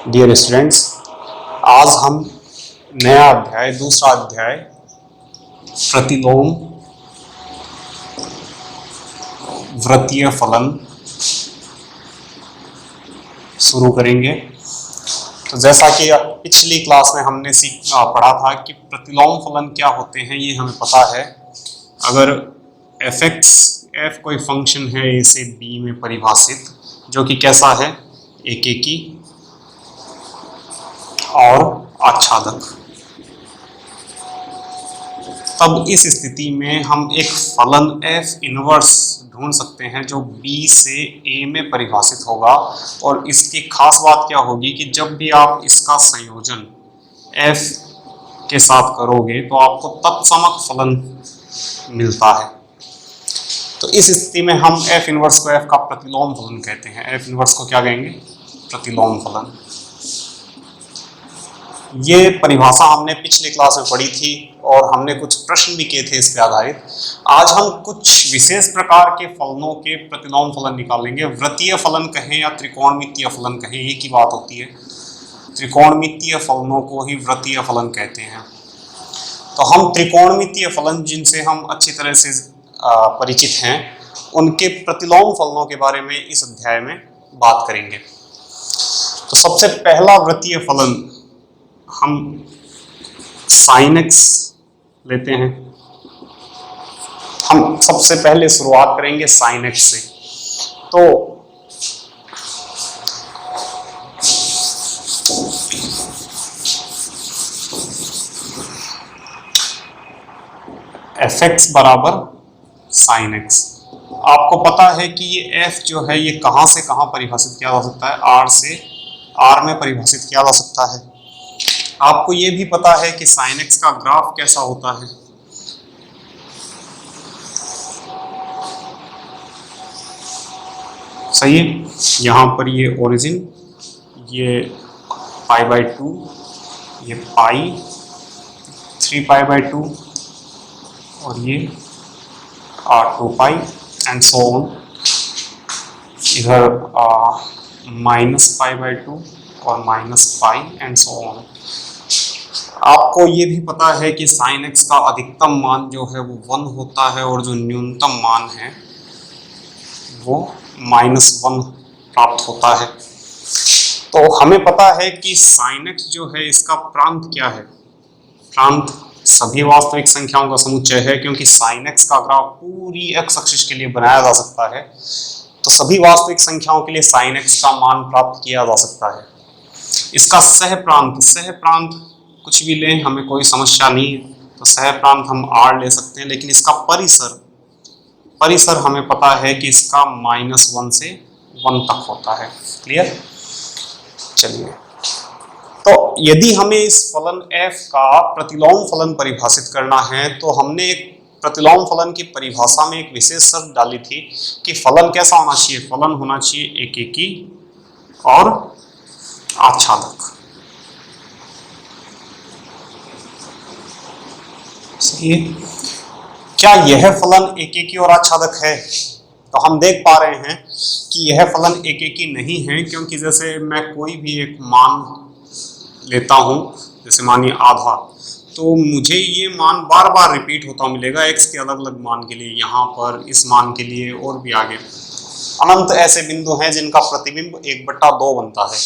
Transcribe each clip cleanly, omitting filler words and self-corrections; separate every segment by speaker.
Speaker 1: Dear students, आज हम नया अध्याय दूसरा अध्याय प्रतिलोम वृत्तीय फलन शुरू करेंगे। तो जैसा कि पिछली क्लास में हमने पढ़ा था कि प्रतिलोम फलन क्या होते हैं, ये हमें पता है। अगर f कोई फंक्शन है a से b में परिभाषित, जो कि कैसा है, एकेकी और आच्छादक, तब इस स्थिति में हम एक फलन f इनवर्स ढूंढ सकते हैं जो b से a में परिभाषित होगा। और इसकी खास बात क्या होगी कि जब भी आप इसका संयोजन f के साथ करोगे तो आपको तत्समक फलन मिलता है। तो इस स्थिति में हम f इनवर्स को f का प्रतिलोम फलन कहते हैं। f इनवर्स को क्या कहेंगे? प्रतिलोम फलन। ये परिभाषा हमने पिछले क्लास में पढ़ी थी और हमने कुछ प्रश्न भी किए थे इस पे आधारित। आज हम कुछ विशेष प्रकार के फलनों के प्रतिलोम फलन निकालेंगे। वृत्तीय फलन कहें या त्रिकोणमितीय फलन कहें, एक ही बात होती है। त्रिकोणमितीय फलनों को ही वृत्तीय फलन कहते हैं। तो हम त्रिकोणमितीय फलन जिनसे हम अच्छी तरह से परिचित हैं, उनके प्रतिलोम फलनों के बारे में इस अध्याय में बात करेंगे। तो सबसे पहला वृत्तीय फलन हम sin x लेते हैं। हम सबसे पहले शुरुआत करेंगे sin x से। तो fx बराबर sin x। आपको पता है कि ये f जो है ये कहां से कहां परिभाषित किया जा सकता है? r से r में परिभाषित किया जा सकता है। आपको ये भी पता है कि sin x का ग्राफ कैसा होता है? सही है। यहां पर ये ओरिजिन, ये π/2, ये पाई 3π/2 और ये r2π एंड सो ऑन। इधर -π/2 और -π एंड सो ऑन। आपको ये भी पता है कि sin x का अधिकतम मान जो है वो 1 होता है और जो न्यूनतम मान है वो -1 प्राप्त होता है। तो हमें पता है कि sin x जो है इसका प्रांत क्या है? प्रांत सभी वास्तविक संख्याओं का समुच्चय है, क्योंकि sin x का ग्राफ पूरी x अक्ष के लिए बनाया जा सकता है। तो सभी वास्तविक संख्याओं के लिए sin x का मान प्राप्त किया जा सकता है। इसका सह प्रांत कुछ भी लें, हमें कोई समस्या नहीं है। तो सह प्रांत हम r ले सकते हैं, लेकिन इसका परिसर हमें पता है कि इसका -1 से 1 तक होता है। क्लियर? चलिए, तो यदि हमें इस फलन f का प्रतिलोम फलन परिभाषित करना है तो हमने एक प्रतिलोम फलन की परिभाषा में एक विशेष शर्त डाली थी कि फलन कैसा होना चाहिए? फलन होना चाहिए एकेकी और आच्छादक। सही है। क्या यह फलन एकेकी और आच्छादक है? तो हम देख पा रहे हैं कि यह फलन एकेकी नहीं है, क्योंकि जैसे मैं कोई भी एक मान लेता हूं, जैसे मानिए आधा, तो मुझे ये मान बार बार रिपीट होता मिलेगा x के अलग अलग मान के लिए, यहाँ पर इस मान के लिए और भी आगे अनंत ऐसे बिंदु हैं जिनका प्रतिबिंब 1/2 बनता है।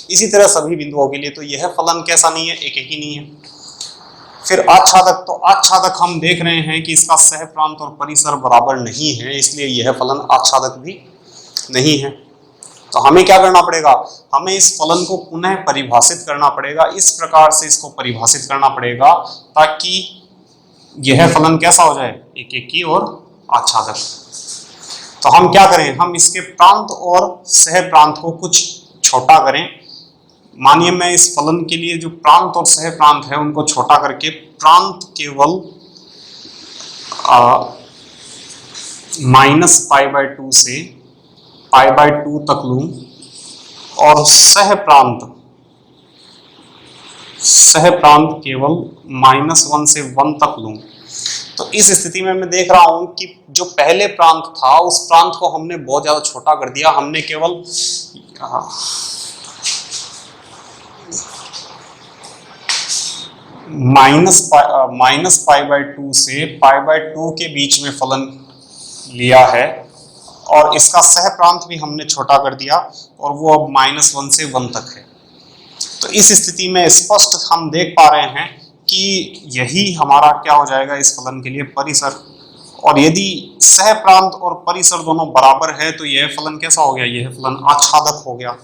Speaker 1: इसी तरह सभी बिंदुओं के लिए। तो यह फलन कैसा नहीं है? एकेकी नहीं है। फिर आच्छादक, तो आच्छादक हम देख रहे हैं कि इसका सह प्रांत और परिसर बराबर नहीं है, इसलिए यह फलन आच्छादक भी नहीं है। तो हमें क्या करना पड़ेगा? हमें इस फलन को पुनः परिभाषित करना पड़ेगा। इस प्रकार से इसको परिभाषित करना पड़ेगा ताकि यह फलन कैसा हो जाए? एकेकी और आच्छादक। तो हम क्या करें? हम इसके प्रांत और सह प्रांत को कुछ छोटा करें। मानिए मैं इस फलन के लिए जो प्रांत और सह प्रांत है उनको छोटा करके प्रांत केवल -π/2 से π/2 तक लूं और सह प्रांत केवल -1 से 1 तक लूं। तो इस स्थिति में मैं देख रहा हूं कि जो पहले प्रांत था उस प्रांत को हमने बहुत ज्यादा छोटा कर दिया। हमने केवल माइनस पाई बाय 2 से पाई बाय 2 के बीच में फलन लिया है और इसका सह प्रांत भी हमने छोटा कर दिया और वो अब -1 से 1 तक है। तो इस स्थिति में स्पष्ट हम देख पा रहे हैं कि यही हमारा क्या हो जाएगा इस फलन के लिए परिसर। और यदि सह प्रांत और परिसर दोनों बराबर है तो यह फलन कैसा हो गया, यह फलन आच्छादक हो गया।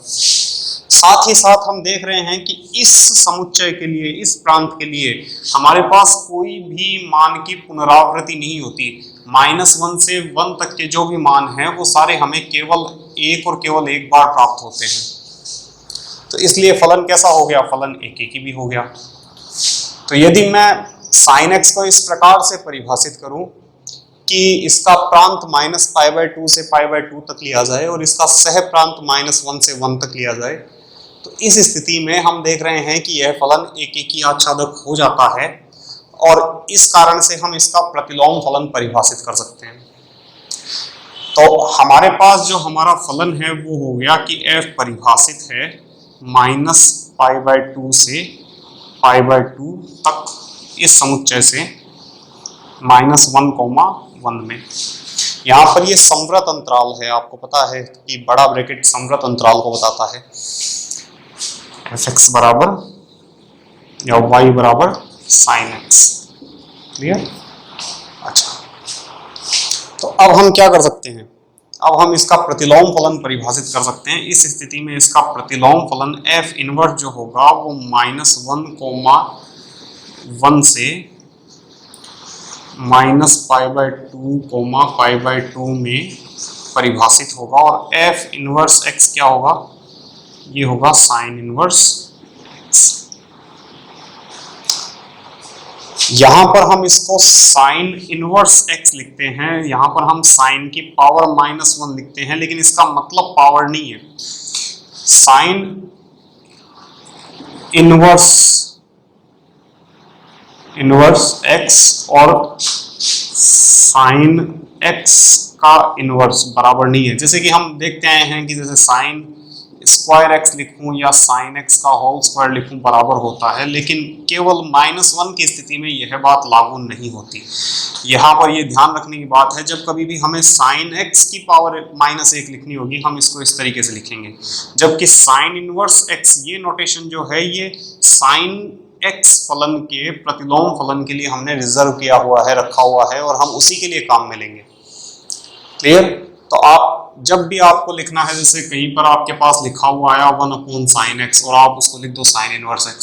Speaker 1: साथ ही साथ हम देख रहे हैं कि इस समुच्चय के लिए, इस प्रांत के लिए हमारे पास कोई भी मान की पुनरावृत्ति नहीं होती। -1 से 1 तक के जो भी मान हैं वो सारे हमें केवल एक और केवल एक बार प्राप्त होते हैं। तो इसलिए फलन कैसा हो गया, फलन एकेकी भी हो गया। तो यदि मैं sin x को इस प्रकार से परिभाषित करूं कि इसका प्रांत -π/2 से π/2 तक लिया जाए और इसका सह प्रांत -1 से 1 तक लिया जाए, तो इस स्थिति में हम देख रहे हैं कि यह फलन एकेकी आच्छादक हो जाता है और इस कारण से हम इसका प्रतिलोम फलन परिभाषित कर सकते हैं। तो हमारे पास जो हमारा फलन है वो हो गया कि f परिभाषित है -π/2 से π/2 तक इस समुच्चय से -1, 1 में। यहाँ पर ये समव्रत अंतराल है, आपको पता है कि बड़ा ब्रैकेट समव्रत अंतराल को बताता है। fx बराबर या y बराबर sin x। क्लियर? अच्छा, तो अब हम क्या कर सकते हैं, अब हम इसका प्रतिलोम फलन परिभाषित कर सकते हैं। इस स्थिति में इसका प्रतिलोम फलन f इनवर्स जो होगा वो -1, 1 से -π/2, π/2 में परिभाषित होगा और f इनवर्स x क्या होगा, ये होगा साइन इनवर्स x। यहां पर हम इसको साइन इनवर्स x लिखते हैं, यहां पर हम साइन की पावर -1 लिखते हैं, लेकिन इसका मतलब पावर नहीं है। साइन इनवर्स x और साइन x का इनवर्स बराबर नहीं है। जैसे कि हम देखते आए हैं कि जैसे साइन स्क्वायर x लिखूं या साइन x का होल स्क्वायर लिखूं बराबर होता है, लेकिन केवल -1 की स्थिति में यह बात लागू नहीं होती। यहाँ पर ये ध्यान रखने की बात है, जब कभी भी हमें साइन x की पावर -1 लिखनी होगी हम इसको इस तरीके से लिखेंगे, जबकि साइन इनवर्स x ये नोटेशन जो है ये साइन x फलन के प्रतिलोम फलन के लिए हमने रिजर्व किया हुआ है, रखा हुआ है और हम उसी के लिए काम में लेंगे। क्लियर? तो आप जब भी आपको लिखना है, जैसे कहीं पर आपके पास लिखा हुआ आया 1/sin x और आप उसको लिख दो साइन इनवर्स x,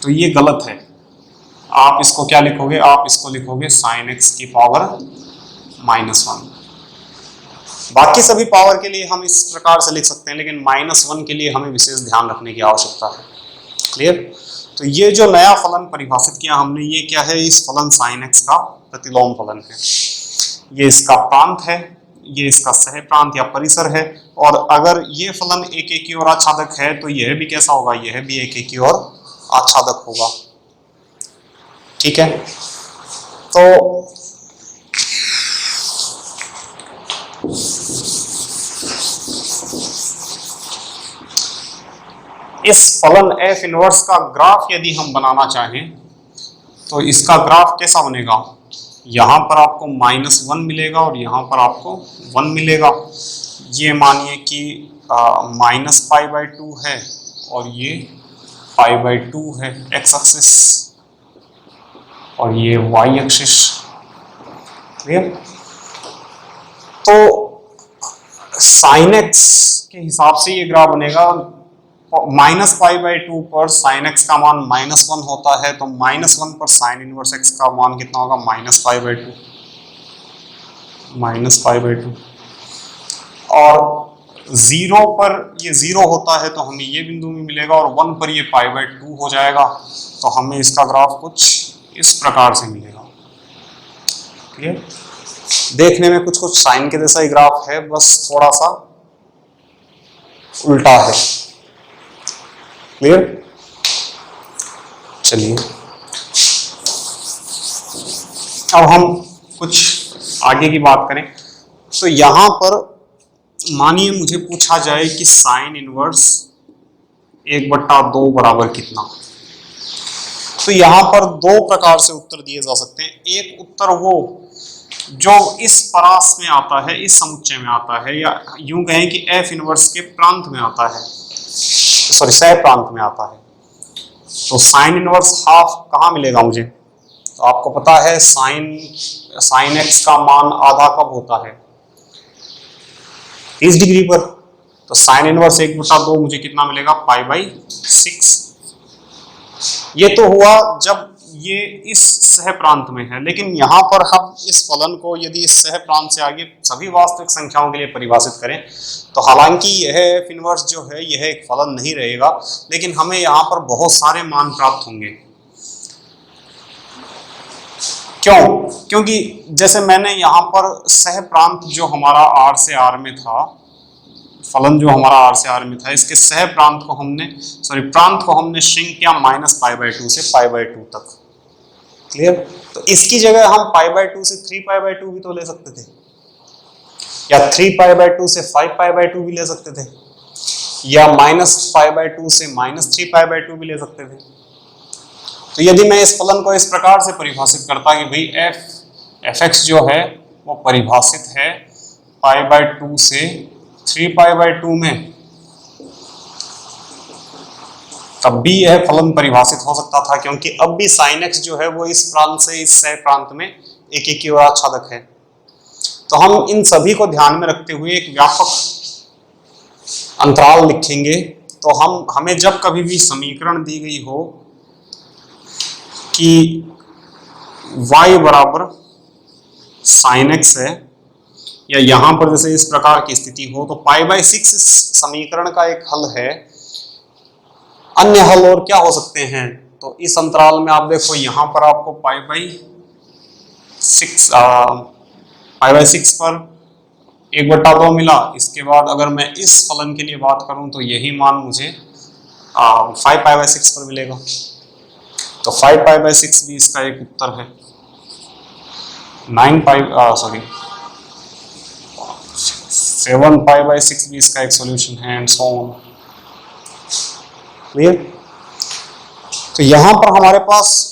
Speaker 1: तो ये गलत है। आप इसको क्या लिखोगे, आप इसको लिखोगे साइन x की पावर -1। बाकी सभी पावर के लिए हम इस प्रकार से लिख सकते हैं, लेकिन -1 के लिए हमें विशेष ध्यान रखने की आवश्यकता है। क्लियर? तो ये जो नया फलन परिभाषित किया हमने, ये क्या है, इस फलन sin x का प्रतिलोम फलन है। ये इसका प्रांत है, ये इसका सह प्रांत या परिसर है, और अगर ये फलन एकेकी और आच्छादक है तो यह भी कैसा होगा, यह भी एकेकी और आच्छादक होगा। ठीक है? तो इस फलन f इनवर्स का ग्राफ यदि हम बनाना चाहें तो इसका ग्राफ कैसा बनेगा, यहाँ पर आपको -1 मिलेगा और यहाँ पर आपको 1 मिलेगा। ये मानिए कि -π/2 है और ये π/2 है x एक्सिस और ये y एक्सिस। क्लियर? तो sin x के हिसाब से ये ग्राफ बनेगा। -π/2 पर sin x का मान -1 होता है, तो -1 पर sin इनवर्स x का मान कितना होगा, -π/2। और 0 पर ये 0 होता है तो हमें ये बिंदु में मिलेगा और 1 पर ये π/2 हो जाएगा, तो हमें इसका ग्राफ कुछ इस प्रकार से मिलेगा। क्लियर? देखने में कुछ साइन के जैसा ही ग्राफ है, बस थोड़ा सा उल्टा है। क्लियर? चलिए अब हम कुछ आगे की बात करें। तो यहां पर मानिए मुझे पूछा जाए कि साइन इनवर्स 1/2 बराबर कितना। तो यहाँ पर दो प्रकार से उत्तर दिए जा सकते हैं। एक उत्तर वो जो इस परास में आता है, इस समुच्चय में आता है, या यूं कहें कि एफ इनवर्स के प्रांत में आता है, सॉरी सह प्रांत में आता है। तो साइन इनवर्स हाफ कहाँ मिलेगा मुझे? तो आपको पता है साइन एक्स का मान आधा कब होता है? 30 डिग्री पर। तो साइन इनवर्स 1/2 मुझे कितना मिलेगा? π/6। ये तो हुआ जब ये इस सह प्रांत में है, लेकिन यहां पर हम इस फलन को यदि इस सह प्रांत से आगे सभी वास्तविक संख्याओं के लिए परिभाषित करें तो हालांकि यह एफ इनवर्स जो है यह एक फलन नहीं रहेगा, लेकिन हमें यहां पर बहुत सारे मान प्राप्त होंगे। क्यों? क्योंकि जैसे मैंने यहाँ पर सह प्रांत जो हमारा R से R में था, फलन जो हमारा R से R में था, इसके सह प्रांत को हमने श्रिंक किया -π/2 से π/2 तक। क्लियर? तो इसकी जगह हम π/2 से 3π/2 भी तो ले सकते थे, या 3π/2 से 5π/2 भी ले सकते थे, या -π/2 से -3π/2 भी ले सकते थे। तो यदि मैं इस फलन को इस प्रकार से परिभाषित करता कि भाई f(x) जो है वो परिभाषित है π/2 से 3π/2 में, तब भी यह फलन परिभाषित हो सकता था, क्योंकि अब भी sin x जो है वो इस प्रांत से इस सह प्रांत में एक की ओर आच्छादक है। तो हम इन सभी को ध्यान में रखते हुए एक व्यापक अंतराल लिखेंगे। तो हमें जब कभी भी समीकरण दी गई हो कि y बराबर sin x है, या यहां पर जैसे इस प्रकार की स्थिति हो, तो π/6 इस समीकरण का एक हल है। अन्य हल और क्या हो सकते हैं? तो इस अंतराल में आप देखो, यहां पर आपको π/6 पर 1/2 मिला। इसके बाद अगर मैं इस फलन के लिए बात करूं तो यही मान मुझे 5π/6 पर मिलेगा। तो 5π/6 भी इसका एक उत्तर है। 7π/6 भी इसका एक सॉल्यूशन है, एंड सो ऑन। क्लियर? तो यहां पर हमारे पास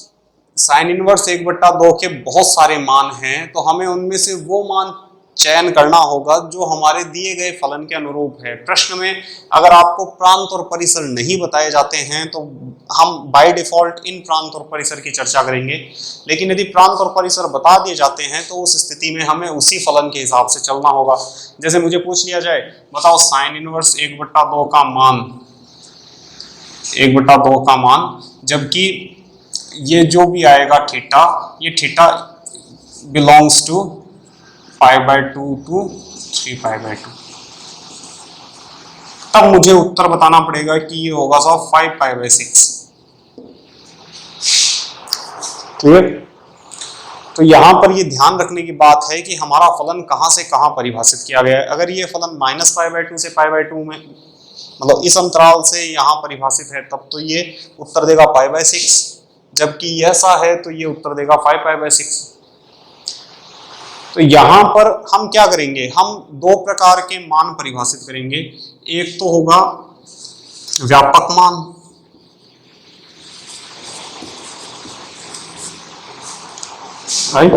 Speaker 1: साइन इनवर्स 1/2 के बहुत सारे मान हैं, तो हमें उनमें से वो मान चयन करना होगा जो हमारे दिए गए फलन के अनुरूप है। प्रश्न में अगर आपको प्रांत और परिसर नहीं बताए जाते हैं तो हम बाय डिफॉल्ट इन प्रांत और परिसर की चर्चा करेंगे, लेकिन यदि प्रांत और परिसर बता दिए जाते हैं तो उस स्थिति में हमें उसी फलन के हिसाब से चलना होगा। जैसे मुझे पूछ लिया जाए, बताओ साइन इनवर्स 1/2 का मान, 1/2 का मान, जबकि ये जो भी आएगा थीटा, ये थीटा बिलोंग्स टू π/2 to 3π/2, तब मुझे उत्तर बताना पड़ेगा कि ये होगा सब 5π/6। क्लियर? तो यहां पर ये ध्यान रखने की बात है कि हमारा फलन कहां से कहां परिभाषित किया गया है। अगर ये फलन -π/2 से π/2 में, मतलब इस अंतराल से यहां परिभाषित है, तब तो ये उत्तर देगा π/6, जबकि ऐसा है तो ये उत्तर देगा 5π/6। तो यहां पर हम क्या करेंगे? हम दो प्रकार के मान परिभाषित करेंगे। एक तो होगा व्यापक मान, राइट,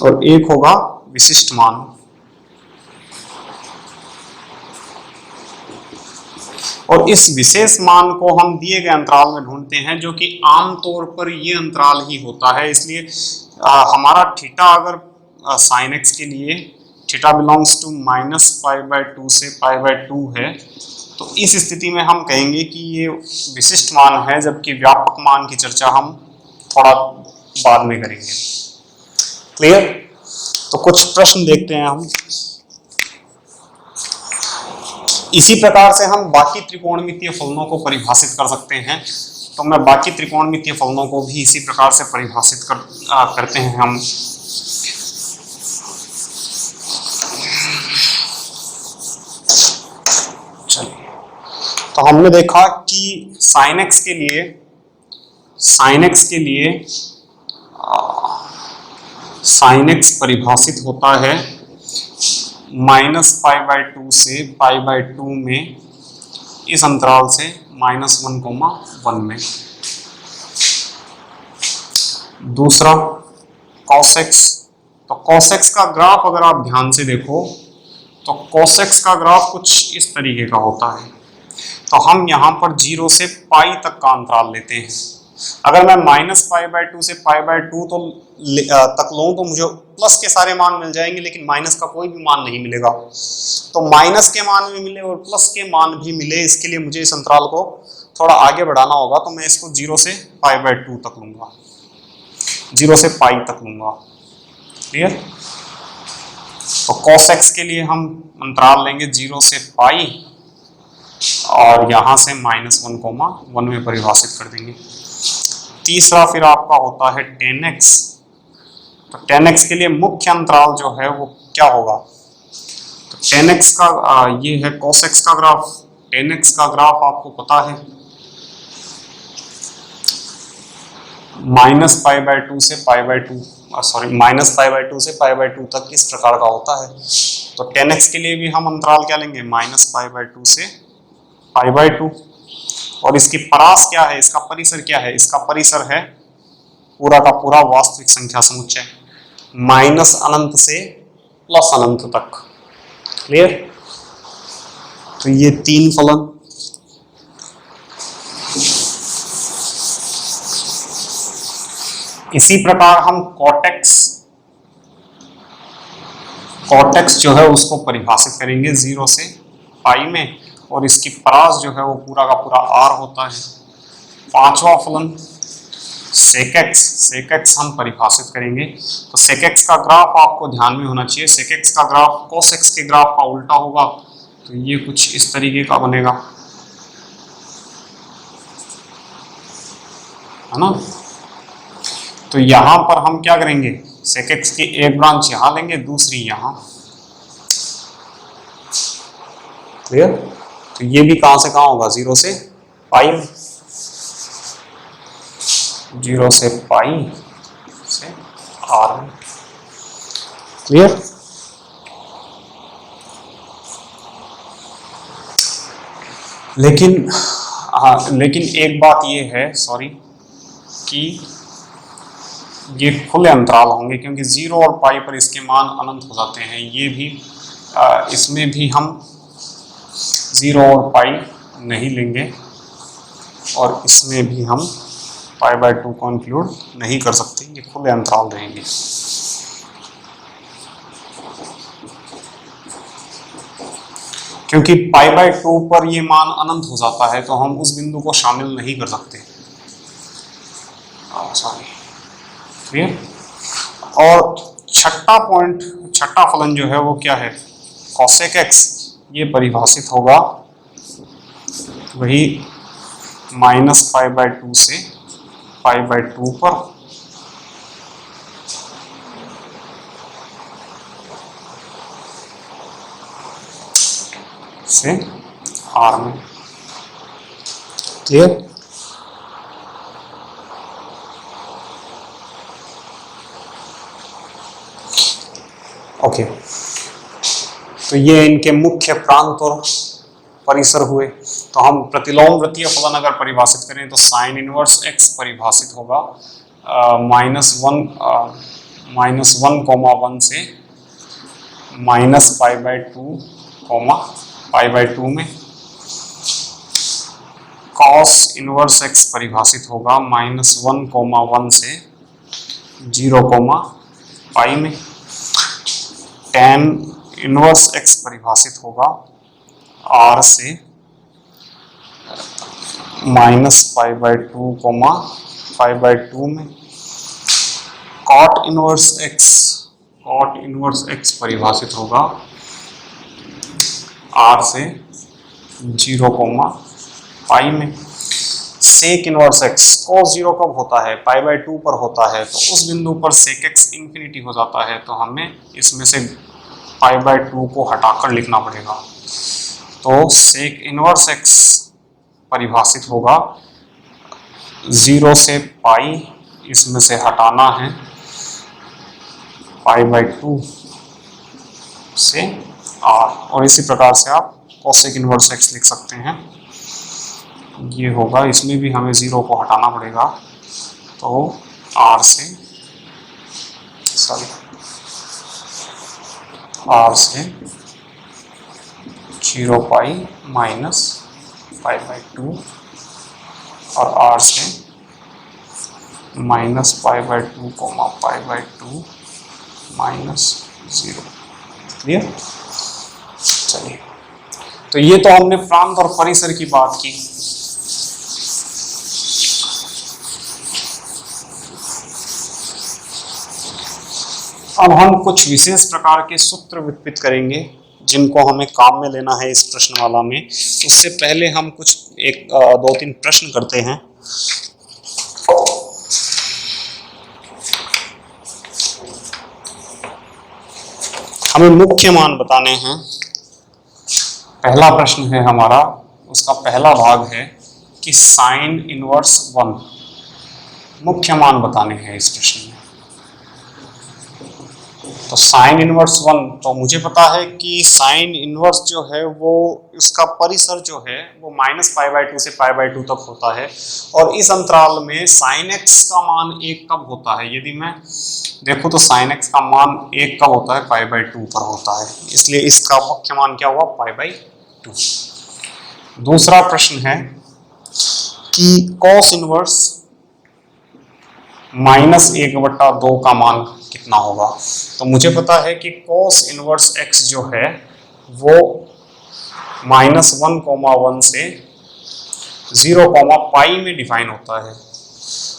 Speaker 1: और एक होगा विशिष्ट मान। और इस विशेष मान को हम दिए गए अंतराल में ढूंढते हैं, जो कि आमतौर पर ये अंतराल ही होता है। इसलिए हमारा थीटा अगर साइन एक्स के लिए थीटा बिलोंग्स टू -π/2 से π/2 है, तो इस स्थिति में हम कहेंगे कि ये विशिष्ट मान है, जबकि व्यापक मान की चर्चा हम थोड़ा बाद में करेंगे। क्लियर? तो कुछ प्रश्न देखते हैं हम। इसी प्रकार से हम बाकी त्रिकोणमितीय फलनों को परिभाषित कर सकते हैं। तो मैं बाकी त्रिकोणमितीय फलनों को भी इसी प्रकार से परिभाषित करते हैं हम। तो हमने देखा कि sin x के लिए sin x परिभाषित होता है -π/2 से π/2 में इस अंतराल से -1, 1 में। दूसरा cos x, तो cos x का ग्राफ अगर आप ध्यान से देखो तो cos x का ग्राफ कुछ इस तरीके का होता है। तो हम यहाँ पर 0 से पाई तक का अंतराल लेते हैं। अगर मैं -π/2 से π/2 तो तक लूँ तो मुझे प्लस के सारे मान मिल जाएंगे, लेकिन माइनस का कोई भी मान नहीं मिलेगा। तो माइनस के मान भी मिले और प्लस के मान भी मिले, इसके लिए मुझे इस अंतराल को थोड़ा आगे बढ़ाना होगा। तो मैं इसको 0 से π/2 तक लूंगा, 0 से पाई तक लूंगा। क्लियर? तो cos x के लिए हम अंतराल लेंगे 0 से पाई और यहां से -1, 1 में परिभाषित कर देंगे। तीसरा फिर आपका होता है tan x। तो tan x के लिए मुख्य अंतराल जो है वो क्या होगा? तो tan x का ये है cos x का ग्राफ। tan x का ग्राफ आपको पता है -π/2 से -π/2 से π/2 तक इस प्रकार का होता है। तो tan x के लिए भी हम अंतराल क्या लेंगे? -π/2 से π/2। और इसकी परास क्या है, इसका परिसर क्या है? इसका परिसर है पूरा का पूरा वास्तविक संख्या समुच्चय, -अनंत से +अनंत तक। क्लियर? तो ये 3 फलन। इसी प्रकार हम cot x जो है उसको परिभाषित करेंगे 0 से पाई में, और इसकी परास जो है वो पूरा का पूरा r होता है। पांचवा फलन sec x हम परिभाषित करेंगे। तो sec x का ग्राफ आपको ध्यान में होना चाहिए। sec x का ग्राफ cos x के ग्राफ का उल्टा होगा, तो ये कुछ इस तरीके का बनेगा, है ना? तो यहां पर हम क्या करेंगे? sec x की एक ब्रांच यहां लेंगे, दूसरी यहां। क्लियर? तो ये भी कहां से कहां होगा? 0 से पाई में, 0 से पाई से r में। क्लियर? लेकिन एक बात ये है, सॉरी, कि ये खुले अंतराल होंगे, क्योंकि 0 और पाई पर इसके मान अनंत हो जाते हैं। ये भी इसमें भी हम 0 और पाई नहीं लेंगे, और इसमें भी हम π/2 को इंक्लूड नहीं कर सकते। ये खुले अंतराल रहेंगे। क्योंकि π/2 पर ये मान अनंत हो जाता है, तो हम उस बिंदु को शामिल नहीं कर सकते। सॉरी। क्लियर? और छठा फलन जो है वो क्या है? cosec x। ये परिभाषित होगा वही -π/2 से π/2 पर से r में। क्लियर? ओके, तो ये इनके मुख्य प्रांत और परिसर हुए। तो हम प्रतिलोम वृत्तीय फलन अगर परिभाषित करें तो sin इनवर्स x परिभाषित होगा -1, -1, -1, से -π/2, π/2 में। cos इनवर्स x परिभाषित होगा -1, 1 से 0, पाई में। tan इनवर्स x परिभाषित होगा r से -π/2, π/2 में। cot इनवर्स x परिभाषित होगा r से 0, पाई में। sec इनवर्स x, cos 0 कब होता है? π/2 पर होता है, तो उस बिंदु पर sec x इंफिनिटी हो जाता है, तो हमें इसमें से π/2 को हटाकर लिखना पड़ेगा। तो sec इनवर्स x परिभाषित होगा 0 से पाई, इसमें से हटाना है π/2 से r, और इसी प्रकार से आप cosec इनवर्स x लिख सकते हैं। ये होगा, इसमें भी हमें 0 को हटाना पड़ेगा, तो r से 0 पाई माइनस π/2 और r से -π/2 π/2 -0। क्लियर? चलिए, तो ये तो हमने प्रांत और परिसर की बात की। अब हम कुछ विशेष प्रकार के सूत्र विकसित करेंगे जिनको हमें काम में लेना है इस प्रश्न वाला में। उससे पहले हम कुछ 2-3 प्रश्न करते हैं। हमें मुख्य मान बताने हैं। पहला प्रश्न है हमारा, उसका पहला भाग है कि साइन इनवर्स 1 मुख्य मान बताने हैं इस प्रश्न में। तो साइन इनवर्स 1, तो मुझे पता है कि साइन इनवर्स जो है वो उसका परिसर जो है वो -π/2 से π/2 तक होता है, और इस अंतराल में साइन एक्स का मान 1 कब होता है? यदि मैं देखो तो साइन एक्स का मान 1 कब होता है? π/2 पर होता है, इसलिए इसका मुख्य मान क्या हुआ? π/2। दूसरा प्रश्न है कि कॉस इनवर्स -1/2 का मान कितना होगा? तो मुझे पता है कि cos इनवर्स x जो है वो -1,1 से 0,π में डिफाइन होता है।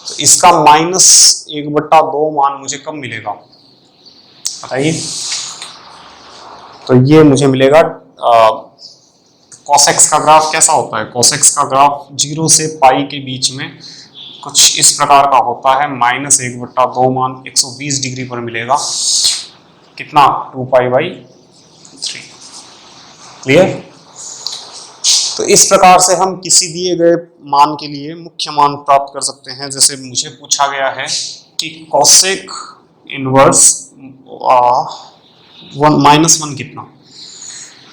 Speaker 1: तो इसका -1/2 मान मुझे कब मिलेगा बताइए? तो ये मुझे मिलेगा cos x का ग्राफ कैसा होता है? cos x का ग्राफ 0 से पाई के बीच में कुछ इस प्रकार का होता है। -1/2 मान 120 डिग्री पर मिलेगा, कितना? 2π/3। क्लियर? तो इस प्रकार से हम किसी दिए गए मान के लिए मुख्य मान प्राप्त कर सकते हैं। जैसे मुझे पूछा गया है कि कोसेक इनवर्स -1 कितना,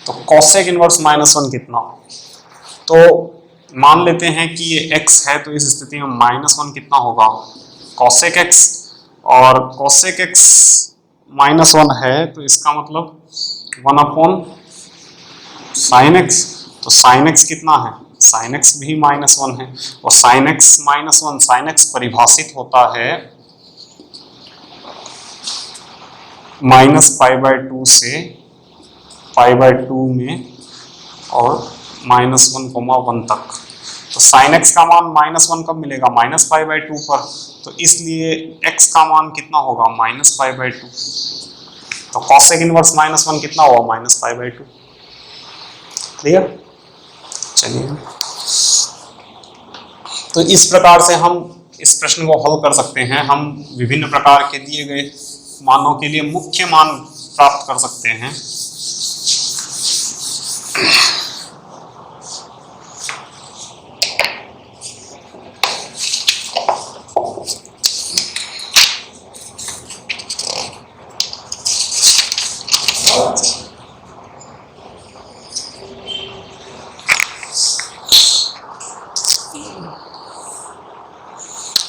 Speaker 1: तो कोसेक इनवर्स -1 कितना, तो मान लेते हैं कि ये x है, तो इस स्थिति में -1 कितना होगा? कोसेक x, और कोसेक x -1 है तो इसका मतलब 1/sin x, तो sin x कितना है? sin x भी -1 है, और sin x -1, sin x परिभाषित होता है -π/2 से π/2 में और -1,1 तक। तो sin x का मान -1 कब मिलेगा? -π/2 पर, तो इसलिए x का मान कितना होगा? -π/2। तो cosec इनवर्स -1 कितना हुआ? -π/2। क्लियर? चलिए, तो इस प्रकार से हम इस प्रश्न को हल कर सकते हैं। हम विभिन्न प्रकार के दिए गए मानों के लिए मुख्य मान प्राप्त कर सकते हैं।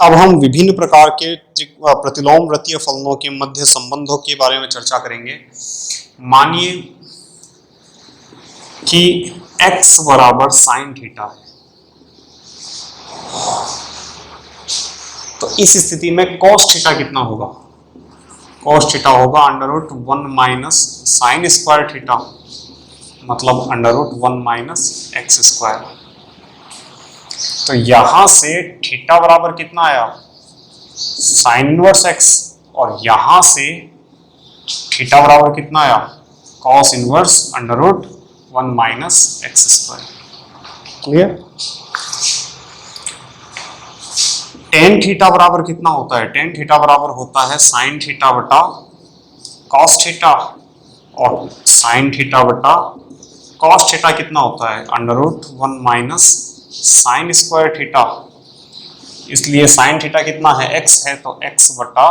Speaker 1: अब हम विभिन्न प्रकार के प्रतिलोम वृत्तीय फलनों के मध्य संबंधों के बारे में चर्चा करेंगे। मानिए कि x बराबर sin थीटा है, तो इस स्थिति में cos थीटा कितना होगा? cos थीटा होगा √1 - sin स्क्वायर थीटा, मतलब √1 - x स्क्वायर। तो यहां से थीटा बराबर कितना आया? साइन इनवर्स x, और यहां से थीटा बराबर कितना आया? cos inverse √1 - x square. Clear? tan theta बराबर कितना होता है? tan थीटा बराबर होता है sin थीटा बटा cos थीटा, और sin थीटा बटा cos थीटा कितना होता है? √1 - sin स्क्वायर थीटा। इसलिए sin थीटा कितना है? x है, तो x बटा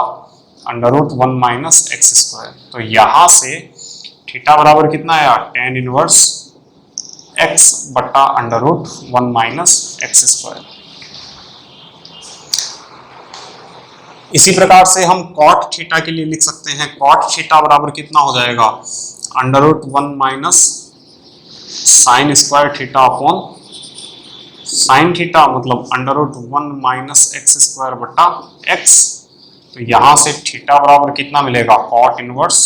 Speaker 1: √1 - x स्क्वायर। तो यहां से थीटा बराबर कितना आया? tan इनवर्स एक्स बटा under root 1 minus x square. इसी प्रकार से हम कॉट थीटा के लिए लिख सकते हैं, कॉट थीटा बराबर कितना हो जाएगा, under root 1 minus sine square theta upon sine theta, मतलब under root 1 minus x square बटा एक्स। तो यहां से थीटा बराबर कितना मिलेगा, cot inverse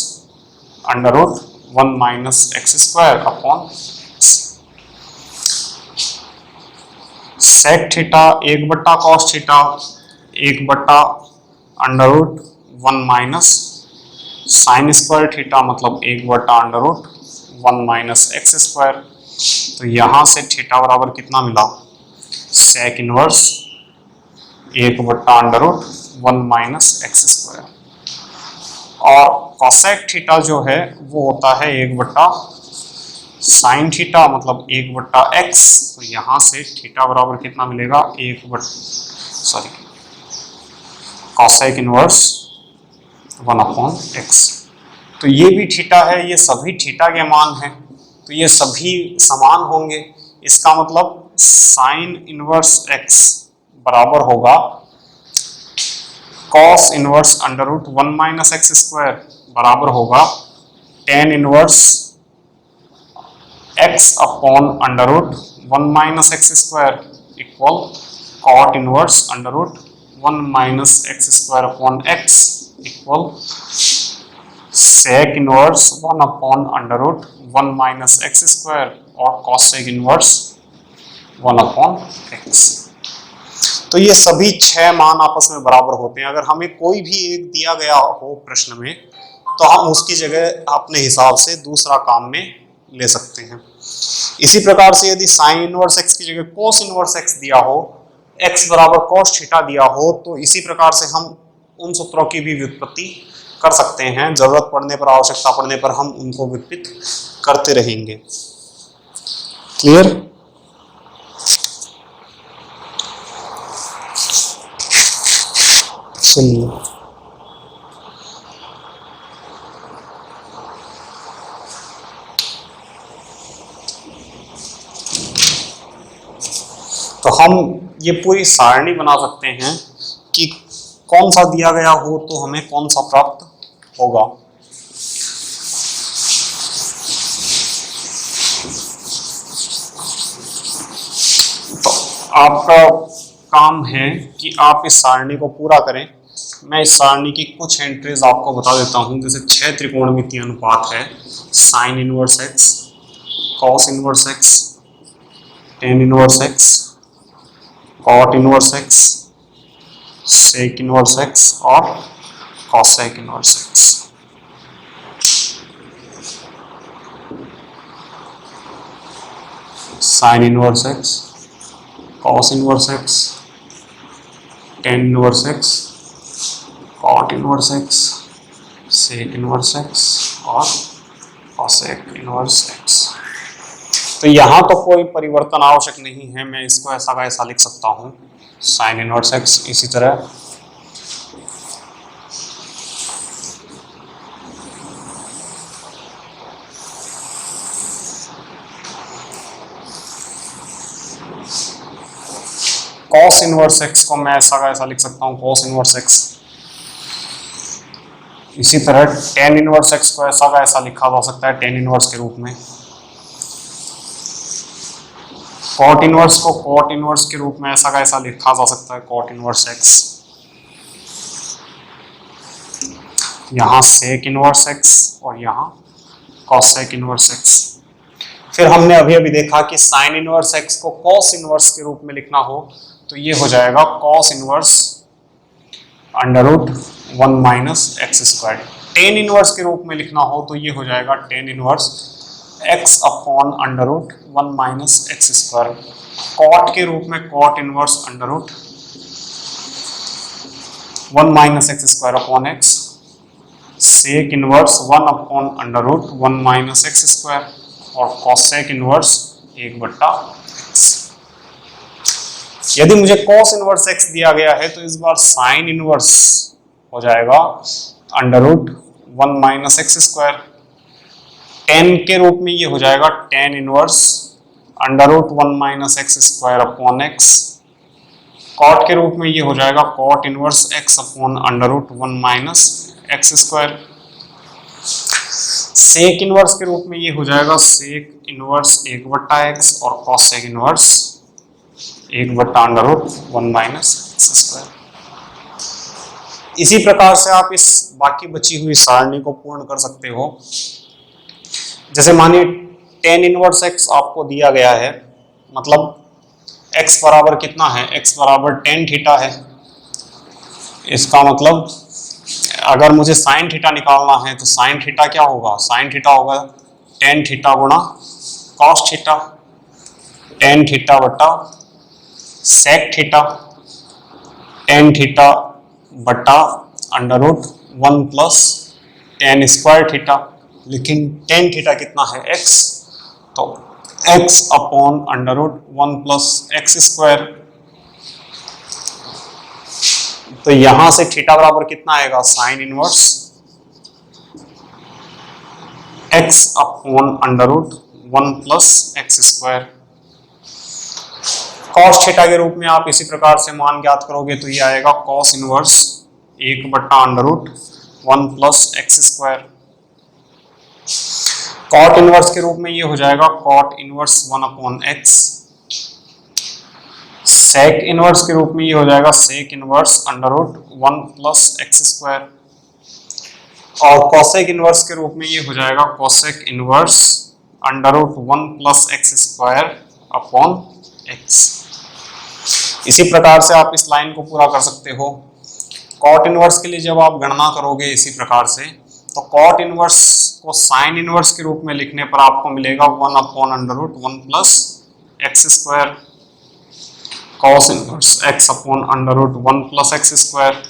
Speaker 1: under root 1 minus x square upon sec theta 1 बट्टा कॉस थीटा 1 बट्टा under root 1 minus sine square theta, मतलब 1 बट्टा under root 1 minus x square. तो यहां से थीटा बराबर कितना मिला, सेक इनवर्स 1 बट्टा under root 1 minus x square. और कॉसेक थीटा जो है वो होता है 1 बट्टा साइन थीटा, मतलब 1 बट्टा एक्स। तो यहां से थीटा बराबर कितना मिलेगा, कॉसेक इनवर्स 1 अपॉन एक्स। तो ये भी थीटा है, ये सभी थीटा के मान हैं, तो ये सभी समान होंगे। इसका मतलब साइन इनवर्स एक्स बराबर होगा cos inverse under root 1 minus x square बराबर होगा tan inverse x upon under root 1 minus x square equal cot inverse under root 1 minus x square upon x equal sec inverse 1 upon under root 1 minus x square और cosec inverse 1 upon x. तो ये सभी 6 मान आपस में बराबर होते हैं। अगर हमें कोई भी एक दिया गया हो प्रश्न में तो हम उसकी जगह अपने हिसाब से दूसरा काम में ले सकते हैं। इसी प्रकार से यदि साइन इनवर्स एक्स की जगह कोस इनवर्स एक्स दिया हो, एक्स बराबर कोस थीटा दिया हो, तो इसी प्रकार से हम उन सूत्रों की भी व्युत्पत्ति कर सकते हैं। जरूरत पड़ने पर, आवश्यकता पड़ने पर हम उनको व्युत्पत्त करते रहेंगे। क्लियर? सुनिए, तो हम ये पूरी सारणी बना सकते हैं कि कौन सा दिया गया हो तो हमें कौन सा प्राप्त होगा। तो आपका काम है कि आप इस सारणी को पूरा करें। मैं इस सारणी की कुछ एंट्रीज आपको बता देता हूं। जैसे 6 त्रिकोणमितीय अनुपात है, sine inverse X, cos inverse X, tan inverse X, cot inverse X, sec inverse X और cosec inverse X. Sine inverse X, cos inverse X, tan inverse X, cot inverse X, sec inverse X और cosec inverse X. तो यहाँ तो कोई परिवर्तन आवश्यक नहीं है, मैं इसको ऐसा का ऐसा लिख सकता हूँ, साइन इनवर्स एक्स। इसी तरह कॉस इनवर्स एक्स को मैं ऐसा का ऐसा लिख सकता हूँ, कॉस इनवर्स एक्स। इसी तरह टेन इनवर्स एक्स को ऐसा का ऐसा लिखा जा सकता है टेन इनवर्स के रूप में। कॉट इनवर्स को कॉट इनवर्स के रूप में ऐसा का ऐसा लिखा जा सकता है, कॉट इनवर्स एक्स। यहाँ सेक इनवर्स एक्स और यहाँ कॉसेक इनवर्स एक्स। फिर हमने अभी अभी देखा कि साइन इनवर्स एक्स को कॉस इनवर्स के रूप में लिखना हो तो ये हो जाएगा cos inverse under root 1 minus x square. Tan inverse के रूप में लिखना हो तो ये हो जाएगा tan inverse x upon under root 1 minus x square. Cot के रूप में cot inverse under root 1 minus x square upon x. Sec inverse 1 upon under root 1 minus x square और कॉसेक इनवर्स 1 बट्टा एक्स। यदि मुझे कॉस इनवर्स एक्स दिया गया है तो इस बार साइन इनवर्स हो जाएगा under root 1 minus x square. Tan के रूप में ये हो जाएगा tan inverse under root 1 minus x square upon x. Cot के रूप में ये हो जाएगा cot inverse x upon under root 1 minus x square. Sec inverse के रूप में ये हो जाएगा सेक इनवर्स 1/x और कॉसेक इनवर्स 1/अंडर रूट 1 माइनस एक्स स्क्वायर। इसी प्रकार से आप इस बाकी बची हुई सारणी को पूर्ण कर सकते हो। जैसे मानिए tan इनवर्स x आपको दिया गया है, मतलब x बराबर कितना है, x बराबर tan थीटा है। इसका मतलब अगर मुझे साइन थीटा निकालना है तो साइन थीटा क्या होगा, साइन थीटा होगा tan थीटा गुणा cos थीटा, tan थीटा बटा sec थीटा, tan थीटा बटा under root 1 plus tan square theta. लेकिन tan थीटा कितना है x, तो x upon under root 1 plus x square. तो यहां से थीटा बराबर कितना आएगा, sine inverse x upon under root 1 plus x square. Cos theta के रूप में आप इसी प्रकार से मान ज्ञात करोगे तो ये आएगा cos inverse 1/√1 plus x square. Cot inverse के रूप में ये हो जाएगा कॉट इनवर्स 1/x। सेक इनवर्स के रूप में ये हो जाएगा sec inverse √1 plus x square. और कॉसेक इनवर्स के रूप में ये हो जाएगा cosec inverse √1 plus x square upon x. इसी प्रकार से आप इस लाइन को पूरा कर सकते हो। कॉट इनवर्स के लिए जब आप गणना करोगे इसी प्रकार से, तो कॉट इनवर्स को साइन इनवर्स के रूप में लिखने पर आपको मिलेगा 1/√1 plus x square. Cos inverse x upon √1 plus x square.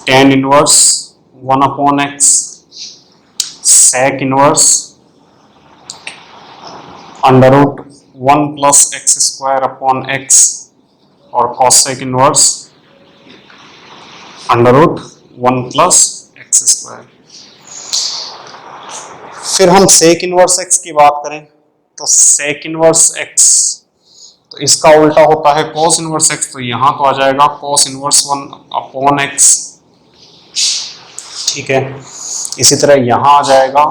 Speaker 1: tan inverse 1/x। sec inverse √1 plus x square upon x। और cosec inverse √1 plus x square. फिर हम सेक इनवर्स x की बात करें तो सेक इनवर्स x, तो इसका उल्टा होता है कॉस इनवर्स x, तो यहां तो आ जाएगा कॉस इनवर्स 1/x। ठीक है, इसी तरह यहां आ जाएगा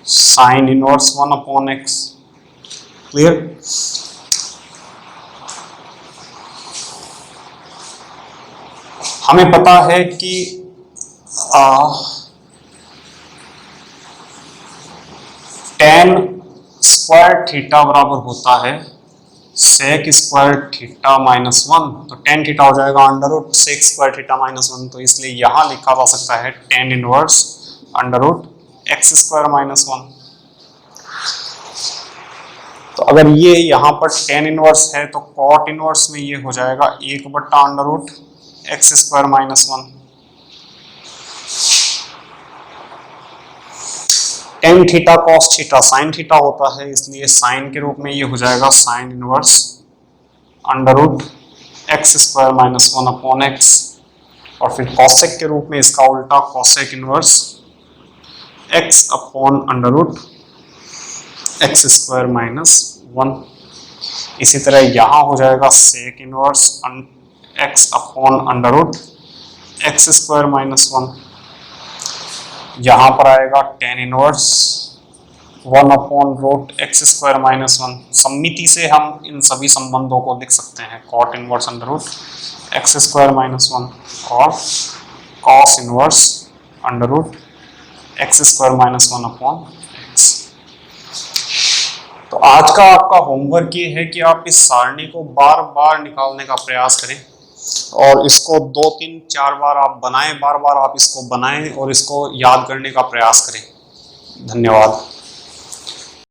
Speaker 1: साइन इनवर्स 1/x। क्लियर? हमें पता है कि tan स्क्वायर थीटा बराबर होता है सेक स्क्वायर थीटा माइनस 1। तो tan थीटा हो जाएगा √ सेक स्क्वायर थीटा माइनस 1। तो इसलिए यहां लिखा जा सकता है tan inverse √x square minus 1। तो अगर ये यहां पर tan इनवर्स है तो कॉट इनवर्स में ये हो जाएगा 1/√x square minus 1। tan theta cos theta sin theta होता है, इसलिए साइन के रूप में ये हो जाएगा sine inverse √x square minus 1/x। और फिर कॉसेक के रूप में इसका उल्टा cosec inverse x upon √x square minus 1। इसी तरह यहां हो जाएगा sec inverse x upon √x square minus 1। यहां पर आएगा tan inverse 1/√x square minus 1। सम्मिति से हम इन सभी संबंधों को लिख सकते हैं, cot inverse √x square minus 1 और cos inverse √x square minus 1/x। तो आज का आपका होमवर्क ये है कि आप इस सारणी को बार बार निकालने का प्रयास करें और इसको 2, 3, 4 बार आप बनाएं, बार बार आप इसको बनाएं और इसको याद करने का प्रयास करें। धन्यवाद।